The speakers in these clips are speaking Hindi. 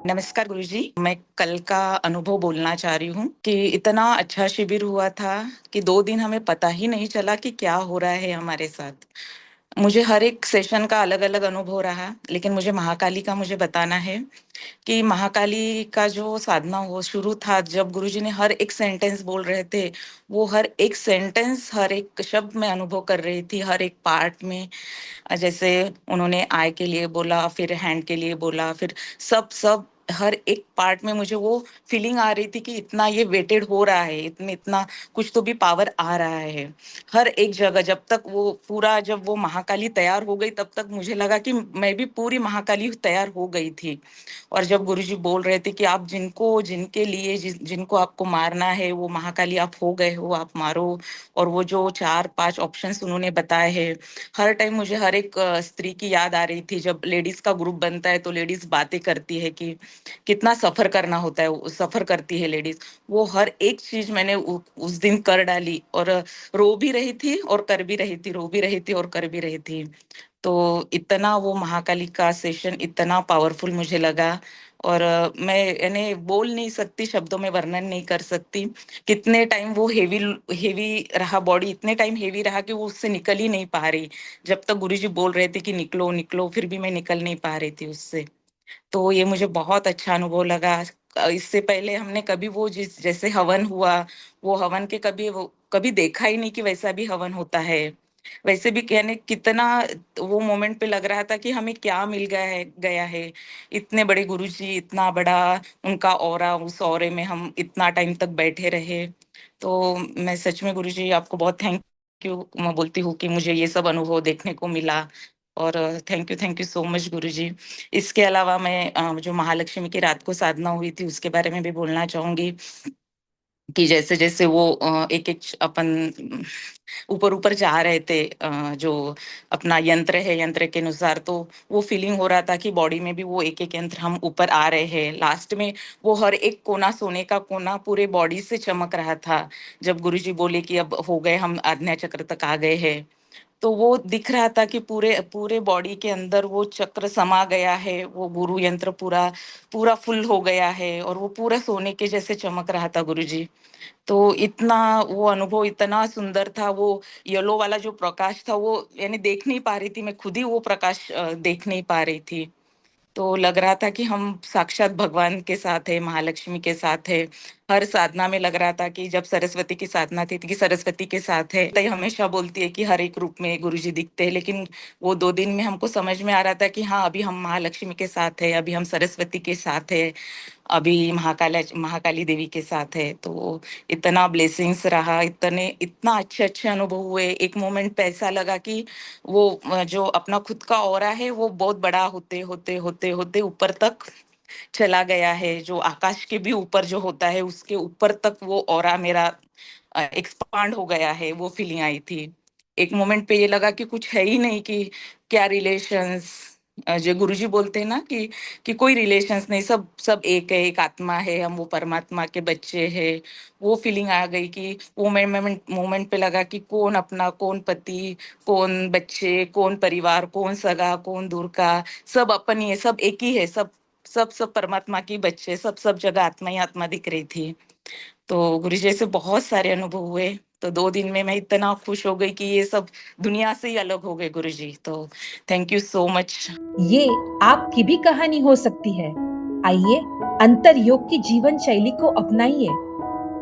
नमस्कार गुरुजी। मैं कल का अनुभव बोलना चाह रही हूँ कि इतना अच्छा शिविर हुआ था कि 2 दिन हमें पता ही नहीं चला कि क्या हो रहा है हमारे साथ। मुझे हर एक सेशन का अलग अलग अनुभव रहा, लेकिन मुझे महाकाली का बताना है कि महाकाली का जो साधना वो शुरू था जब गुरुजी ने हर एक सेंटेंस बोल रहे थे। वो हर एक सेंटेंस, हर एक शब्द में अनुभव कर रही थी, हर एक पार्ट में। जैसे उन्होंने आई के लिए बोला, फिर हैंड के लिए बोला, फिर सब सब हर एक पार्ट में मुझे वो फीलिंग आ रही थी कि इतना ये वेटेड हो रहा है, इतने इतना कुछ तो भी पावर आ रहा है हर एक जगह। जब तक वो पूरा, जब वो महाकाली तैयार हो गई तब तक मुझे लगा कि मैं भी पूरी महाकाली तैयार हो गई थी। और जब गुरुजी बोल रहे थे कि आप जिनको जिनके लिए जिनको आपको मारना है वो महाकाली आप हो गए हो, आप मारो। और वो जो 4-5 ऑप्शंस उन्होंने बताए हैं, हर टाइम मुझे हर एक स्त्री की याद आ रही थी। जब लेडीज का ग्रुप बनता है तो लेडीज बातें करती है कि कितना सफर करना होता है, सफर करती है लेडीज। वो हर एक चीज मैंने उस दिन कर डाली, और रो भी रही थी और कर भी रही थी, रो भी रही थी और कर भी रही थी। तो इतना वो महाकाली का सेशन इतना पावरफुल मुझे लगा। और मैं यानी बोल नहीं सकती, शब्दों में वर्णन नहीं कर सकती कितने टाइम वो हेवी हेवी रहा, बॉडी इतने टाइम हेवी रहा कि वो उससे निकल ही नहीं पा रही। जब तक गुरुजी बोल रहे थे कि निकलो निकलो, फिर भी मैं निकल नहीं पा रही थी उससे। तो ये मुझे बहुत अच्छा अनुभव लगा। इससे पहले हमने कभी वो जिस जैसे हवन हुआ, वो हवन के कभी वो कभी देखा ही नहीं कि वैसा भी हवन होता है। वैसे भी कहने कितना वो मोमेंट पे लग रहा था कि हमें क्या मिल गया है। इतने बड़े गुरुजी, इतना बड़ा उनका ऑरा, उस ऑरे में हम इतना टाइम तक बैठे रहे। तो मैं सच में गुरुजी आपको बहुत थैंक यू मैं बोलती हूँ कि मुझे ये सब अनुभव देखने को मिला। और थैंक यू सो मच गुरुजी। इसके अलावा मैं जो महालक्ष्मी की रात को साधना हुई थी उसके बारे में भी बोलना चाहूंगी कि जैसे जैसे वो एक एक अपन ऊपर ऊपर जा रहे थे, जो अपना यंत्र है, यंत्र के अनुसार तो वो फीलिंग हो रहा था कि बॉडी में भी वो एक एक यंत्र हम ऊपर आ रहे हैं। लास्ट में वो हर एक कोना, सोने का कोना पूरे बॉडी से चमक रहा था। जब गुरुजी बोले कि अब हो गए, हम आज्ञा चक्र तक आ गए हैं, तो वो दिख रहा था कि पूरे पूरे बॉडी के अंदर वो चक्र समा गया है, वो गुरु यंत्र पूरा पूरा फुल हो गया है, और वो पूरा सोने के जैसे चमक रहा था गुरुजी। तो इतना वो अनुभव इतना सुंदर था। वो येलो वाला जो प्रकाश था वो यानी देख नहीं पा रही थी, मैं खुद ही वो प्रकाश देख नहीं पा रही थी। तो लग रहा था कि हम साक्षात भगवान के साथ है, महालक्ष्मी के साथ है। हर साधना में लग रहा था कि जब सरस्वती की साधना थी कि सरस्वती के साथ है। तो हमेशा बोलती है कि हर एक रूप में गुरुजी दिखते हैं, लेकिन वो 2 दिन में हमको समझ में आ रहा था कि हाँ, अभी हम महालक्ष्मी के साथ है, अभी हम सरस्वती के साथ है, अभी महाकाली देवी के साथ है। तो इतना ब्लेसिंग्स रहा, इतना अच्छे अच्छे अनुभव हुए। एक मोमेंट पे ऐसा लगा कि वो जो अपना खुद का ऑरा है वो बहुत बड़ा होते होते होते होते ऊपर तक चला गया है। जो आकाश के भी ऊपर जो होता है उसके ऊपर तक वो ऑरा मेरा एक्सपांड हो गया है, वो फीलिंग आई थी। एक मोमेंट पे ये लगा कि कुछ है ही नहीं, कि क्या रिलेशंस, जो गुरुजी बोलते हैं ना कि कोई रिलेशंस नहीं, सब सब एक है, एक आत्मा है, हम वो परमात्मा के बच्चे हैं। वो फीलिंग आ गई कि वो मोमेंट मोमेंट पे लगा कि कौन अपना, कौन पति, कौन बच्चे, कौन परिवार, कौन सगा, कौन दूर का, सब अपन ही है, सब एक ही है, सब सब सब परमात्मा की बच्चे, सब सब जगह आत्मा ही आत्मा दिख रही थी। तो गुरु जी से बहुत सारे अनुभव हुए। तो 2 दिन में मैं इतना खुश हो गई कि ये सब दुनिया से ही अलग हो गए गुरु जी। तो थैंक यू सो मच। ये आपकी भी कहानी हो सकती है। आइए अंतर योग की जीवन शैली को अपनाइए।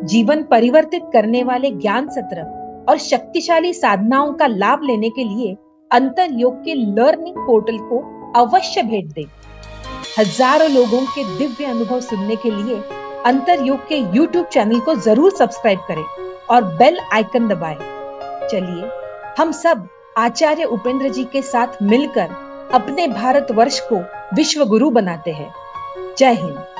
जीवन परिवर्तित करने वाले ज्ञान सत्र और शक्तिशाली साधनाओं का लाभ लेने के लिए अंतर योग के लर्निंग पोर्टल को अवश्य भेंट दें। हजारों लोगों के दिव्य अनुभव सुनने के लिए अंतर योग के YouTube चैनल को जरूर सब्सक्राइब करें और बेल आइकन दबाएं। चलिए हम सब आचार्य उपेंद्र जी के साथ मिलकर अपने भारतवर्ष को विश्व गुरु बनाते हैं। जय हिंद।